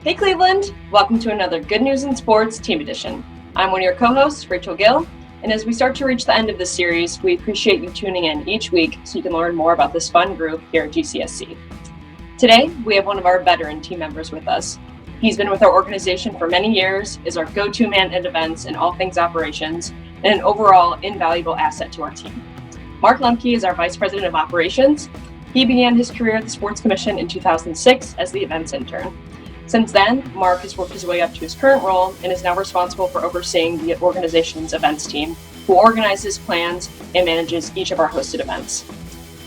Hey Cleveland, welcome to another Good News in Sports Team Edition. I'm one of your co-hosts, Rachel Gill, and as we start to reach the end of this series, we appreciate you tuning in each week so you can learn more about this fun group here at GCSC. Today, we have one of our veteran team members with us. He's been with our organization for many years, is our go-to man at events and all things operations, and an overall invaluable asset to our team. Mark Lembke is our Vice President of Operations. He began his career at the Sports Commission in 2006 as the Events Intern. Since then, Mark has worked his way up to his current role and is now responsible for overseeing the organization's events team, who organizes, plans, and manages each of our hosted events.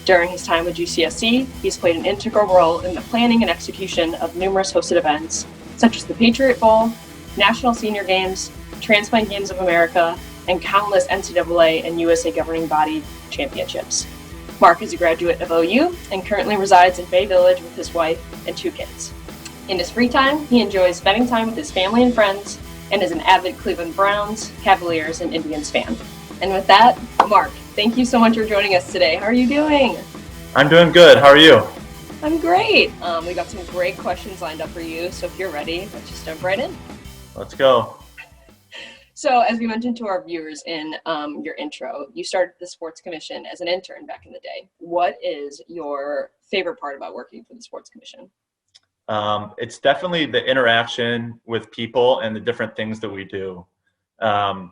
During his time with GCSC, he's played an integral role in the planning and execution of numerous hosted events, such as the Patriot Bowl, National Senior Games, Transplant Games of America, and countless NCAA and USA governing body championships. Mark is a graduate of OU and currently resides in Bay Village with his wife and 2 kids. In his free time, he enjoys spending time with his family and friends and is an avid Cleveland Browns, Cavaliers, and Indians fan. And with that, Mark, thank you so much for joining us today. How are you doing? I'm doing good. How are you? I'm great. We got some great questions lined up for you, so if you're ready, let's just jump right in. Let's go. So as we mentioned to our viewers in your intro, you started the Sports Commission as an intern back in the day. What is your favorite part about working for the Sports Commission? It's definitely the interaction with people and the different things that we do. I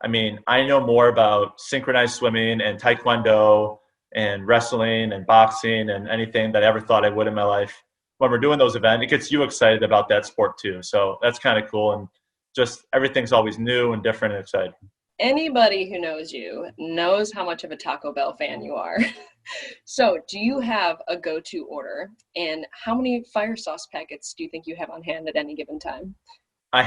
know more about synchronized swimming and taekwondo and wrestling and boxing and anything that I ever thought I would in my life. When we're doing those events, it gets you excited about that sport too. So that's kind of cool. And just everything's always new and different and exciting. Anybody who knows you knows how much of a Taco Bell fan you are. So do you have a go-to order? And how many fire sauce packets do you think you have on hand at any given time? I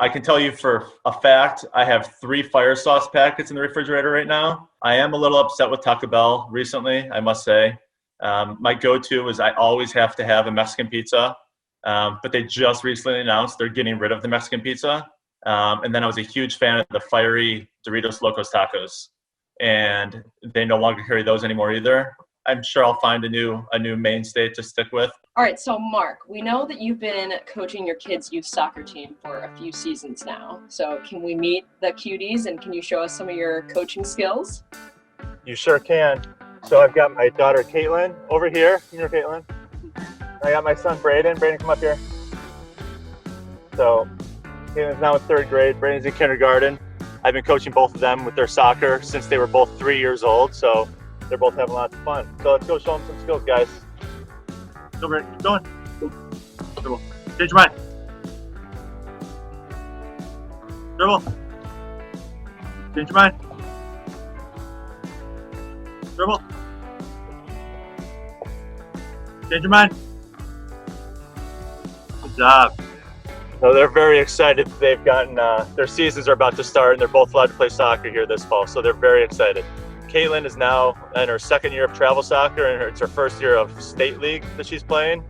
can tell you for a fact, I have 3 fire sauce packets in the refrigerator right now. I am a little upset with Taco Bell recently, I must say. My go-to is I always have to have a Mexican pizza, but they just recently announced they're getting rid of the Mexican pizza. And then I was a huge fan of the fiery Doritos Locos Tacos, and they no longer carry those anymore either. I'm sure I'll find a new mainstay to stick with. All right, so Mark, we know that you've been coaching your kids' youth soccer team for a few seasons now. So can we meet the cuties and can you show us some of your coaching skills? You sure can. So I've got my daughter Caitlin over here. Come here, Caitlin. I got my son Braden. Braden, come up here. So Caitlin's now in 3rd grade. Braden's in kindergarten. I've been coaching both of them with their soccer since they were both 3 years old. So they're both having lots of fun. So let's go show them some skills, guys. Go, Braden. Keep going. Dribble. Change your mind. Dribble. Change your mind. Dribble. Change your mind. Good job. So they're very excited. They've gotten their seasons are about to start, and they're both allowed to play soccer here this fall. So they're very excited. Caitlin is now in her 2nd year of travel soccer, and it's her 1st year of state league that she's playing.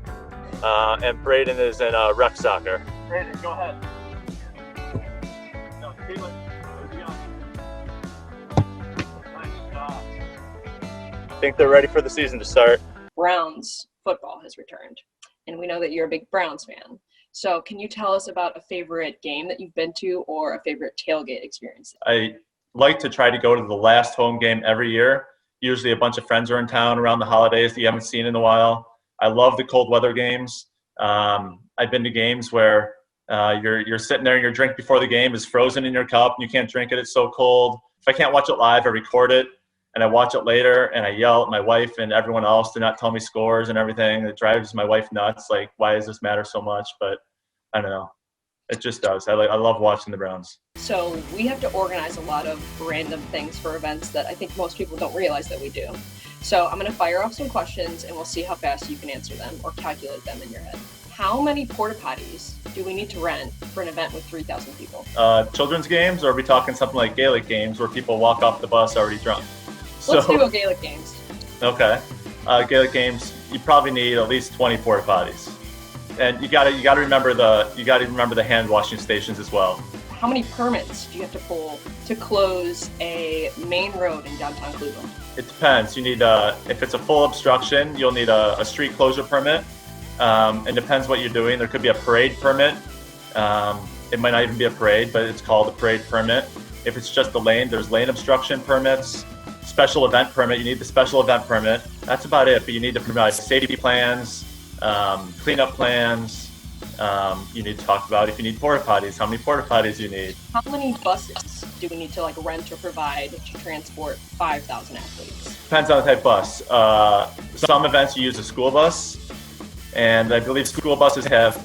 And Braden is in rec soccer. Braden, go ahead. No, Caitlin, where's he going? Nice job. I think they're ready for the season to start. Browns football has returned, and we know that you're a big Browns fan. So can you tell us about a favorite game that you've been to or a favorite tailgate experience? I like to try to go to the last home game every year. Usually a bunch of friends are in town around the holidays that you haven't seen in a while. I love the cold weather games. I've been to games where you're sitting there and your drink before the game is frozen in your cup and you can't drink it. It's so cold. If I can't watch it live, I record it and I watch it later and I yell at my wife and everyone else to not tell me scores and everything. It drives my wife nuts. Like, why does this matter so much? But I don't know. It just does. I love watching the Browns. So we have to organize a lot of random things for events that I think most people don't realize that we do. So I'm going to fire off some questions and we'll see how fast you can answer them or calculate them in your head. How many porta potties do we need to rent for an event with 3,000 people? Children's games, or are we talking something like Gaelic games where people walk off the bus already drunk? Let's do a Gaelic games. Okay. Gaelic games, you probably need at least 20 porta potties. And you gotta remember the hand washing stations as well. How many permits do you have to pull to close a main road in downtown Cleveland? It depends. You need if it's a full obstruction, you'll need a street closure permit. It depends what you're doing. There could be a parade permit. It might not even be a parade, but it's called a parade permit. If it's just a lane, there's lane obstruction permits. Special event permit, you need the special event permit. That's about it, but you need to provide safety plans, cleanup plans. You need to talk about if you need porta potties, how many porta potties you need. How many buses do we need to rent or provide to transport 5,000 athletes? Depends on the type of bus. Some events you use a school bus, and I believe school buses have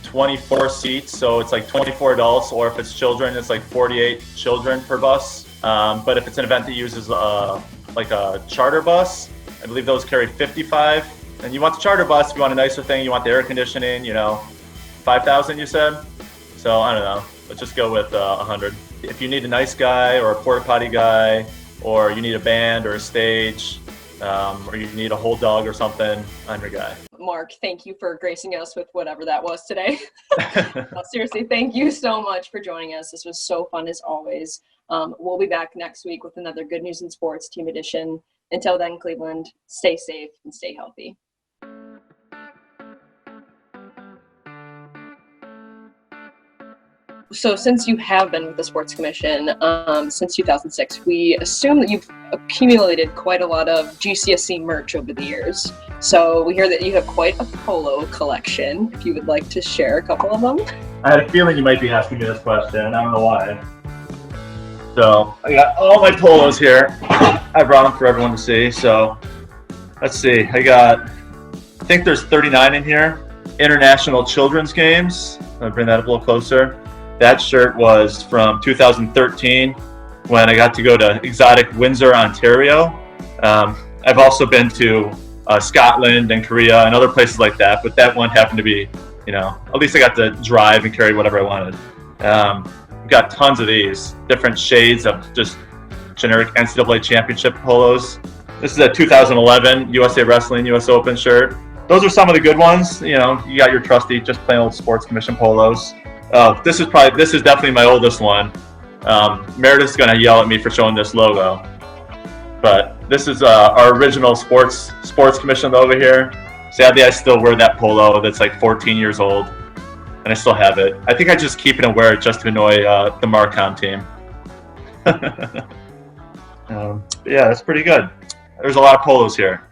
24 seats, so it's 24 adults, or if it's children, it's 48 children per bus. But if it's an event that uses a charter bus, I believe those carry 55. And you want the charter bus, if you want a nicer thing, you want the air conditioning, 5,000 you said? So I don't know, let's just go with 100. If you need a nice guy or a porta potty guy, or you need a band or a stage, or you need a whole dog or something, I'm your guy. Mark, thank you for gracing us with whatever that was today. Seriously, thank you so much for joining us. This was so fun as always. We'll be back next week with another Good News in Sports Team Edition. Until then, Cleveland, stay safe and stay healthy. So since you have been with the Sports Commission since 2006, we assume that you've accumulated quite a lot of GCSC merch over the years. So we hear that you have quite a polo collection. If you would like to share a couple of them. I had a feeling you might be asking me this question. I don't know why. So I got all my polos here. I brought them for everyone to see. So let's see. I think there's 39 in here. International Children's Games. I'll bring that up a little closer. That shirt was from 2013 when I got to go to exotic Windsor, Ontario. I've also been to Scotland and Korea and other places like that, but that one happened to be, at least I got to drive and carry whatever I wanted. We've got tons of these, different shades of just generic NCAA championship polos. This is a 2011 USA Wrestling US Open shirt. Those are some of the good ones. You got your trusty, just plain old Sports Commission polos. This is definitely my oldest one. Meredith's gonna yell at me for showing this logo, but this is our original Sports Commission over here. Sadly, I still wear that polo that's 14 years old, and I still have it. I think I just keep it and wear it just to annoy the Marcom team. Yeah, that's pretty good. There's a lot of polos here.